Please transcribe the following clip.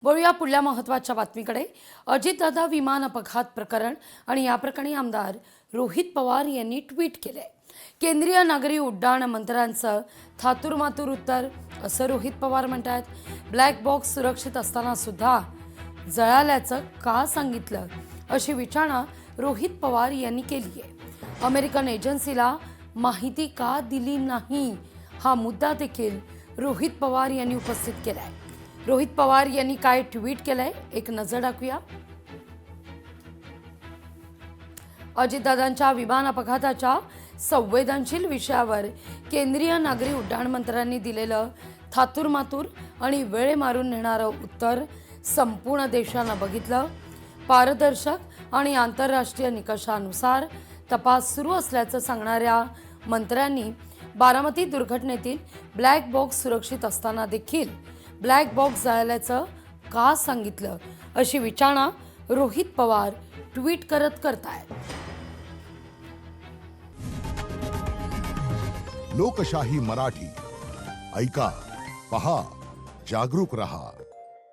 वळूया पुढल्या महत्त्वाच्या बातमीकडे। अजितदादा विमान अपघात प्रकरण आणि या प्रकरणी आमदार रोहित पवार यांनी ट्विट केले। केंद्रीय नागरी उड्डाण मंत्र्यांचं थातुरमातुर उत्तर असं रोहित पवार म्हणतात। ब्लॅक बॉक्स सुरक्षित असताना सुद्धा जळाल्याचं का सांगितलं अशी विचारणा रोहित पवार यांनी केली आहे। अमेरिकन एजन्सीला माहिती का दिली नाही हा मुद्दा देखील रोहित पवार यांनी उपस्थित केलाय। रोहित पवार यांनी काय ट्विट केलंय एक नजर टाकूया। अजितदादांच्या विमान अपघाताच्या संवेदनशील विषयावर केंद्रीय नागरी उड्डाण मंत्र्यांनी दिलेलं थातुरमातुर आणि वेळ मारून नेणारं उत्तर संपूर्ण देशानं बघितलं। पारदर्शक आणि आंतरराष्ट्रीय निकषानुसार तपास सुरू असल्याचं सांगणाऱ्या मंत्र्यांनी बारामती दुर्घटनेतील ब्लॅक बॉक्स सुरक्षित असताना देखील ब्लॅक बॉक्स जळाल्याचं का सांगितलं अशी विचारणा रोहित पवार ट्विट करतायत। लोकशाही मराठी ऐका, पहा, जागरूक रहा।